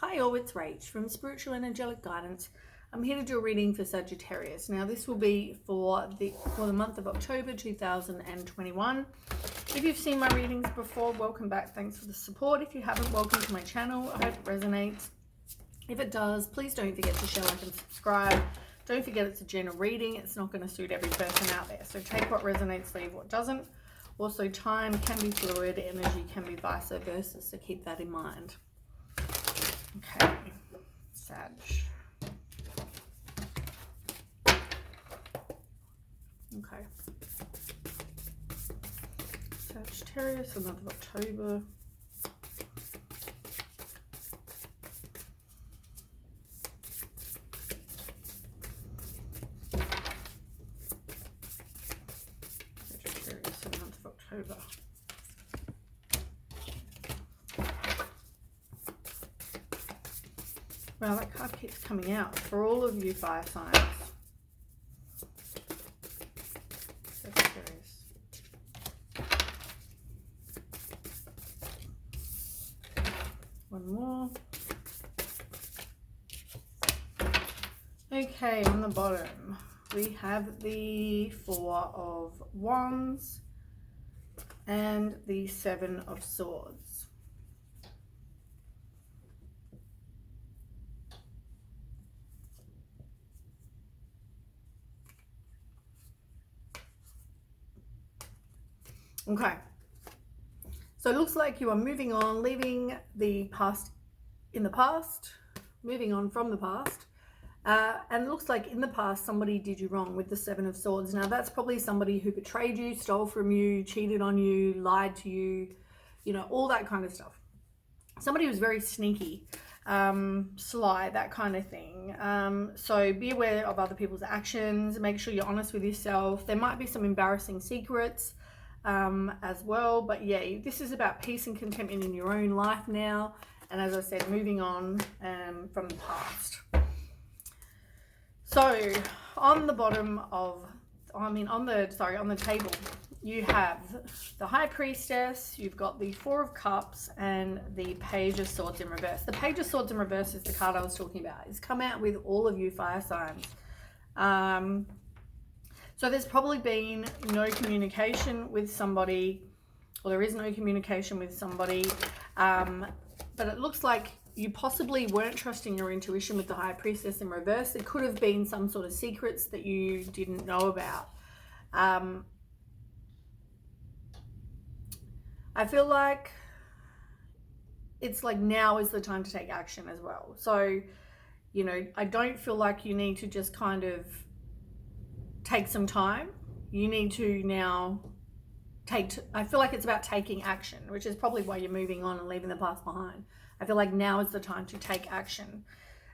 Hi all, it's Rach from Spiritual and Angelic Guidance. I'm here to do a reading for Sagittarius. Now this will be for the month of October 2021. If you've seen my readings before, welcome back. Thanks for the support. If you haven't, welcome to my channel. I hope it resonates. If it does, please don't forget to share, like, and subscribe. Don't forget it's a general reading. It's not going to suit every person out there. So take what resonates, leave what doesn't. Also, time can be fluid, energy can be vice versa, so keep that in mind. Okay, Sag. Okay. Sagittarius, the month of October. Sagittarius, the month of October. Wow, that card keeps coming out for all of you fire signs. Sagittarius. One more. Okay, on the bottom, we have the Four of Wands and the Seven of Swords. Okay, so it looks like you are moving on, leaving the past in the past, moving on from the past. And it looks like in the past somebody did you wrong with the Seven of Swords. Now that's probably somebody who betrayed you, stole from you, cheated on you, lied to you, you know, all that kind of stuff. Somebody who's very sneaky, sly, that kind of thing. So be aware of other people's actions. Make sure you're honest with yourself. There might be some embarrassing secrets as well, but yeah, this is about peace and contentment in your own life now, and as I said, moving on from the past. So on the bottom of, on the table, you have the High Priestess, you've got the Four of Cups, and the Page of Swords in reverse. The Page of Swords in reverse is the card I was talking about. It's come out with all of you fire signs. So there's probably been no communication with somebody, or there is no communication with somebody, but it looks like you possibly weren't trusting your intuition with the High Priestess in reverse. It could have been some sort of secrets that you didn't know about. I feel like it's like now is the time to take action as well. So, you know, I don't feel like you need to just kind of take some time. You need to now I feel like it's about taking action, which is probably why you're moving on and leaving the past behind. I feel like now is the time to take action.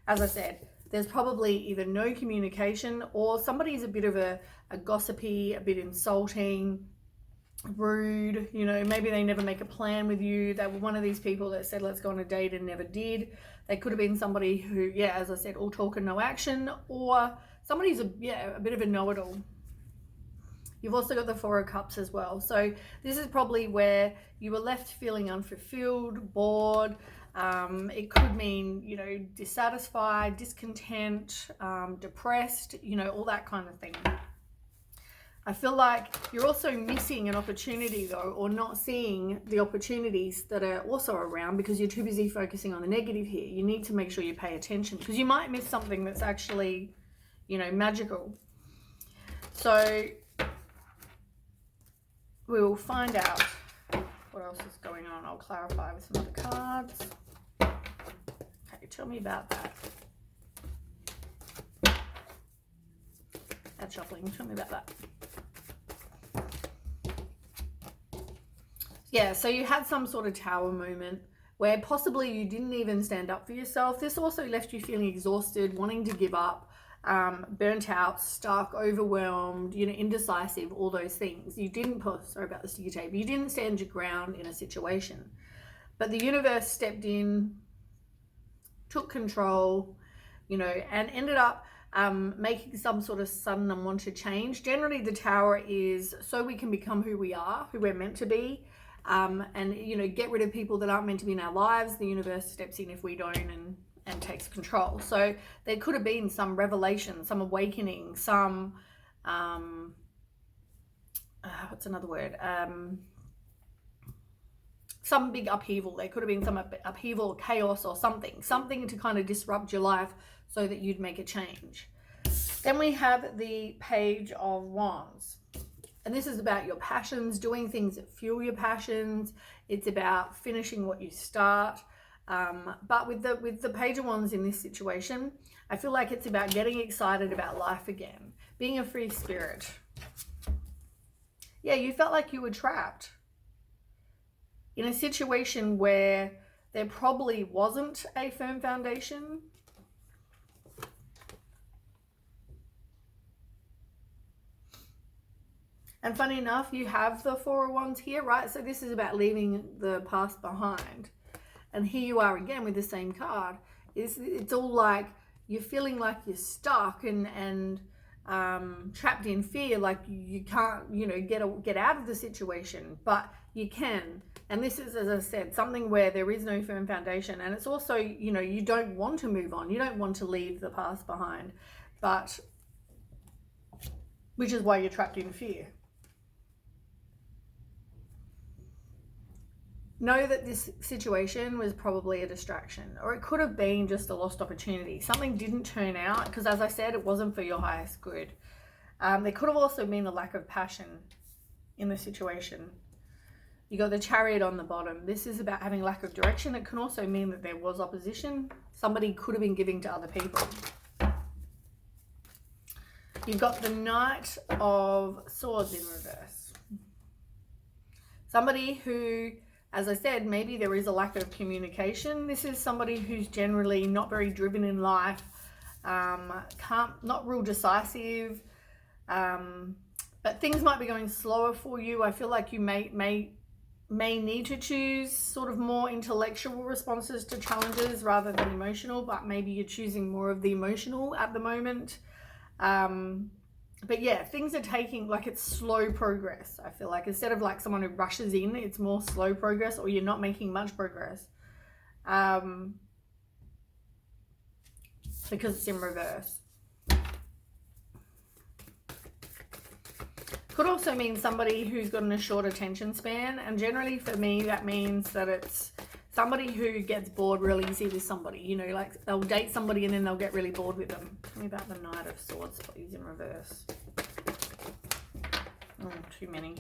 As I said, there's probably either no communication, or somebody's a bit of a gossipy, a bit insulting, rude, you know, maybe they never make a plan with you. They were one of these people that said let's go on a date and never did. They could have been somebody who, yeah, as I said, all talk and no action, or somebody's a bit of a know-it-all. You've also got the Four of Cups as well. So this is probably where you were left feeling unfulfilled, bored. It could mean, you know, dissatisfied, discontent, depressed, you know, all that kind of thing. I feel like you're also missing an opportunity though, or not seeing the opportunities that are also around because you're too busy focusing on the negative here. You need to make sure you pay attention because you might miss something that's actually, you know, magical. So we will find out what else is going on. I'll clarify with some other cards. Okay, tell me about that. That shuffling, tell me about that. Yeah, so you had some sort of tower moment where possibly you didn't even stand up for yourself. This also left you feeling exhausted, wanting to give up, burnt out, stuck, overwhelmed, you know, indecisive, all those things. You didn't sorry about the sticky tape. You didn't stand your ground in a situation. But the universe stepped in, took control, you know, and ended up making some sort of sudden unwanted change. Generally, the tower is so we can become who we are, who we're meant to be. and, you know, get rid of people that aren't meant to be in our lives. The universe steps in if we don't, and takes control. So there could have been some revelation, some awakening, some, what's another word? Some big upheaval. There could have been some upheaval, chaos, or something to kind of disrupt your life so that you'd make a change. Then we have the Page of Wands. And this is about your passions, doing things that fuel your passions. It's about finishing what you start. But with the Page of Wands in this situation, I feel like it's about getting excited about life again, being a free spirit. Yeah, you felt like you were trapped in a situation where there probably wasn't a firm foundation. And funny enough, you have the Four of Wands here, right? So this is about leaving the past behind. And here you are again with the same card. It's all like you're feeling like you're stuck and trapped in fear, like you can't, you know, get out of the situation, but you can. And this is, as I said, something where there is no firm foundation. And it's also, you know, you don't want to move on. You don't want to leave the past behind, but which is why you're trapped in fear. Know that this situation was probably a distraction, or it could have been just a lost opportunity. Something didn't turn out because, as I said, it wasn't for your highest good. There could have also been a lack of passion in the situation. You got the Chariot on the bottom. This is about having lack of direction. It can also mean that there was opposition. Somebody could have been giving to other people. You've got the Knight of Swords in reverse. Somebody who, as I said, maybe there is a lack of communication. This is somebody who's generally not very driven in life, not real decisive, but things might be going slower for you. I feel like you may need to choose sort of more intellectual responses to challenges rather than emotional, but maybe you're choosing more of the emotional at the moment. But yeah, things are taking, like, it's slow progress. I feel like instead of like someone who rushes in, it's more slow progress, or you're not making much progress. Because it's in reverse. Could also mean somebody who's got a short attention span. And generally for me, that means that it's somebody who gets bored really easy with somebody. You know, like they'll date somebody and then they'll get really bored with them. Tell me about the Knight of Swords, please, in reverse. Oh, too many.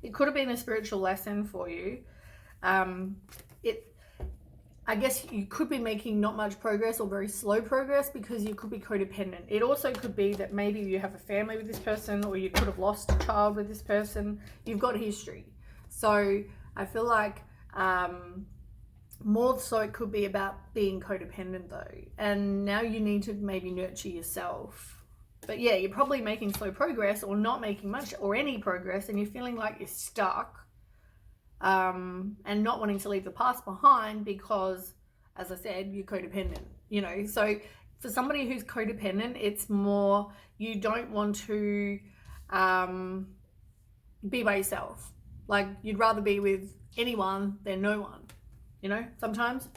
It could have been a spiritual lesson for you. I guess you could be making not much progress or very slow progress because you could be codependent. It also could be that maybe you have a family with this person, or you could have lost a child with this person. You've got history. So I feel like more so it could be about being codependent though. And now you need to maybe nurture yourself. But yeah, you're probably making slow progress or not making much or any progress, and you're feeling like you're stuck. And not wanting to leave the past behind because, as I said, you're codependent, you know. So for somebody who's codependent, it's more you don't want to be by yourself. Like, you'd rather be with anyone than no one, you know, sometimes.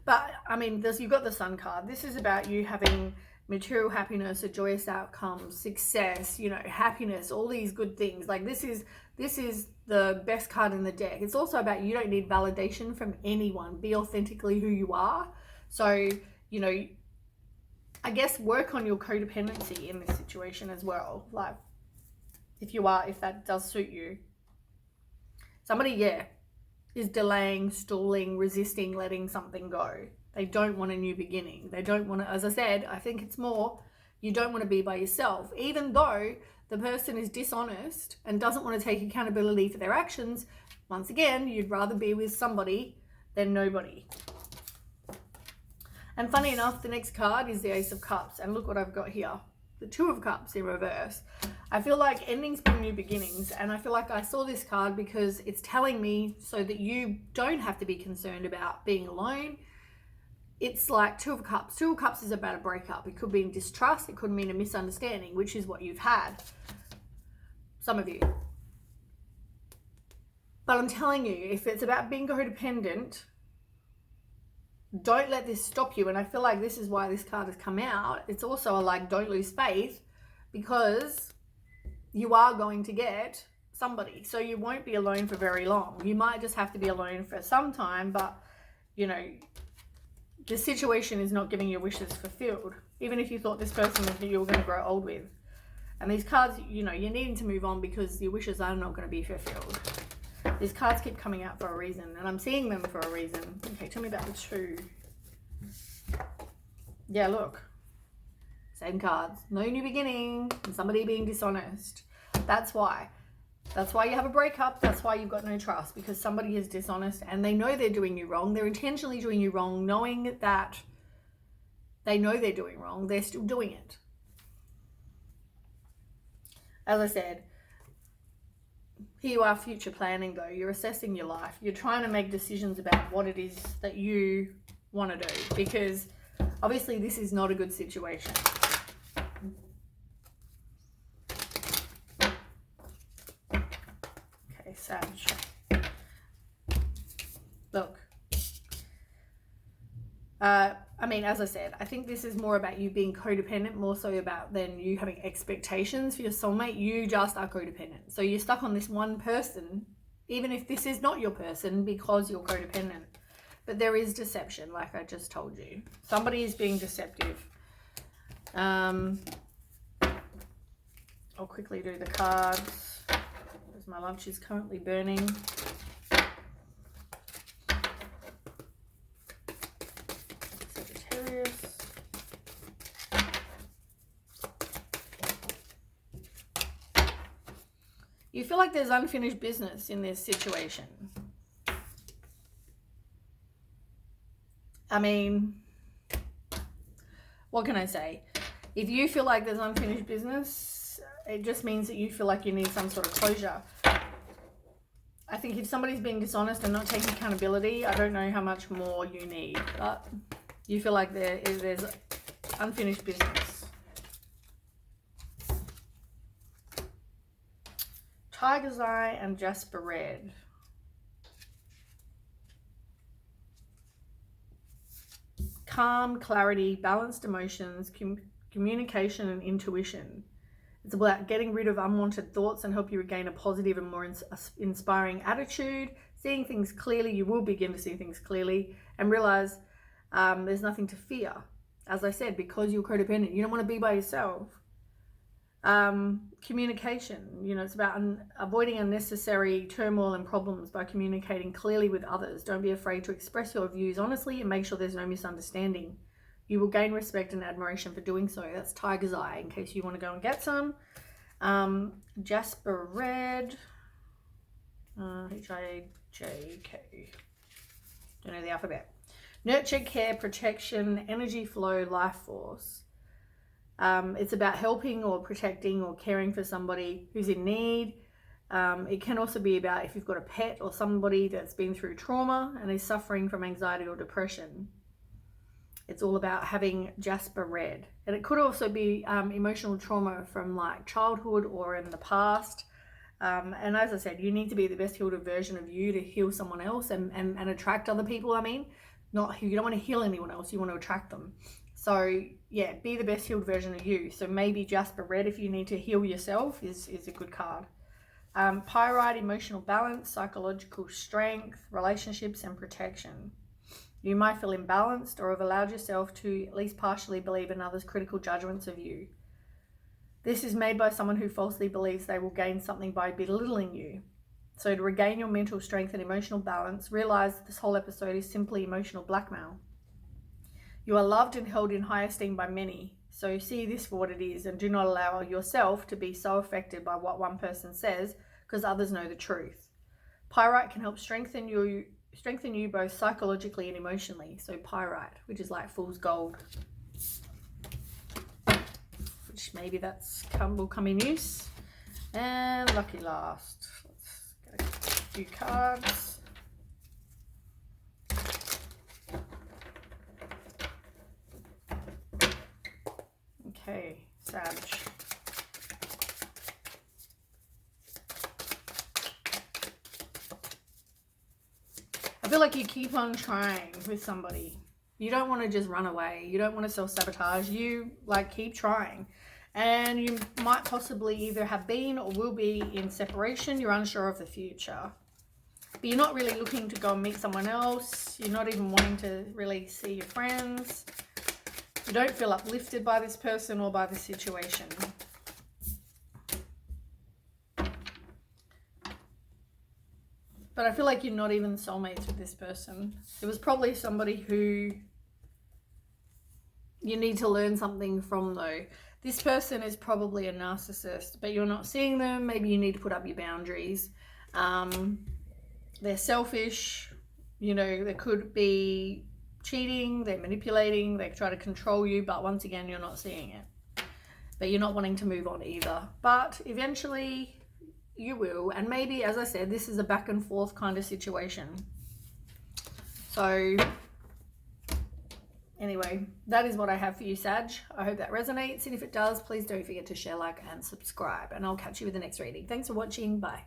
But I mean, you've got the Sun card. This is about you having material happiness, a joyous outcome, success, you know, happiness, all these good things. Like, this is the best card in the deck. It's also about you don't need validation from anyone. Be authentically who you are. So, you know, I guess work on your codependency in this situation as well. Like, if that does suit you. Somebody, yeah, is delaying, stalling, resisting, letting something go. They don't want a new beginning. They don't want to, as I said, I think it's more, you don't want to be by yourself. Even though the person is dishonest and doesn't want to take accountability for their actions, once again, you'd rather be with somebody than nobody. And funny enough, the next card is the Ace of Cups. And look what I've got here. The Two of Cups in reverse. I feel like endings bring new beginnings. And I feel like I saw this card because it's telling me so that you don't have to be concerned about being alone. It's like Two of Cups. Two of Cups is about a breakup. It could be in distrust. It could mean a misunderstanding, which is what you've had. some of you. But I'm telling you, if it's about being codependent, don't let this stop you. And I feel like this is why this card has come out. It's also a like, don't lose faith, because you are going to get somebody. So you won't be alone for very long. You might just have to be alone for some time, but you know, the situation is not getting your wishes fulfilled. Even if you thought this person was who you were going to grow old with. And these cards, you know, you're needing to move on because your wishes are not going to be fulfilled. These cards keep coming out for a reason, and I'm seeing them for a reason. Okay, tell me about the 2. Yeah, look. Same cards. No new beginning and somebody being dishonest. That's why. That's why you have a breakup. That's why you've got no trust, because somebody is dishonest and they know they're doing you wrong. They're intentionally doing you wrong, knowing that they know they're doing wrong. They're still doing it. As I said, here you are future planning though. You're assessing your life. You're trying to make decisions about what it is that you want to do, because obviously this is not a good situation. Okay, Sag. Look. I mean, as I said, I think this is more about you being codependent, more so about than you having expectations for your soulmate. You just are codependent. So you're stuck on this one person, even if this is not your person, because you're codependent. But there is deception, like I just told you. Somebody is being deceptive. I'll quickly do the cards, because my lunch is currently burning. You feel like there's unfinished business in this situation. I mean, what can I say? If you feel like there's unfinished business, it just means that you feel like you need some sort of closure. I think if somebody's being dishonest and not taking accountability, I don't know how much more you need. But you feel like there's unfinished business. Tiger's Eye and Jasper Red. Calm, clarity, balanced emotions, communication and intuition. It's about getting rid of unwanted thoughts and help you regain a positive and more inspiring attitude. Seeing things clearly, you will begin to see things clearly and realize there's nothing to fear. As I said, because you're codependent, you don't want to be by yourself. Communication, you know, it's about avoiding unnecessary turmoil and problems by communicating clearly with others. Don't be afraid to express your views honestly and make sure there's no misunderstanding. You will gain respect and admiration for doing so. That's Tiger's Eye, in case you want to go and get some. Jasper Red, H-I-J-K, don't know the alphabet. Nurture, care, protection, energy flow, life force. It's about helping or protecting or caring for somebody who's in need. It can also be about if you've got a pet or somebody that's been through trauma and is suffering from anxiety or depression. It's all about having Jasper Red. And it could also be emotional trauma from like childhood or in the past. And as I said, you need to be the best healed version of you to heal someone else and attract other people. I mean, you don't want to heal anyone else, you want to attract them. So yeah, be the best healed version of you. So maybe Jasper Red, if you need to heal yourself, is a good card. Pyrite, emotional balance, psychological strength, relationships and protection. You might feel imbalanced or have allowed yourself to at least partially believe in others' critical judgments of you. This is made by someone who falsely believes they will gain something by belittling you. So to regain your mental strength and emotional balance, realize this whole episode is simply emotional blackmail. You are loved and held in high esteem by many, so see this for what it is and do not allow yourself to be so affected by what one person says, because others know the truth. Pyrite can help strengthen you both psychologically and emotionally. So pyrite, which is like fool's gold, which maybe will come in use. And lucky last. Let's get a few cards. Okay, Sag. I feel like you keep on trying with somebody. You don't want to just run away. You don't want to self-sabotage. You like keep trying. And you might possibly either have been or will be in separation. You're unsure of the future. But you're not really looking to go and meet someone else. You're not even wanting to really see your friends. You don't feel uplifted by this person or by the situation. But I feel like you're not even soulmates with this person. It was probably somebody who you need to learn something from, though. This person is probably a narcissist, but you're not seeing them. Maybe you need to put up your boundaries. They're selfish. You know, there could be cheating. They're manipulating. They try to control you. But once again, you're not seeing it. But you're not wanting to move on either. But eventually you will. And maybe, as I said, this is a back and forth kind of situation. So anyway, that is what I have for you, Sag. I hope that resonates. And if it does, please don't forget to share, like, and subscribe. And I'll catch you with the next reading. Thanks for watching. Bye.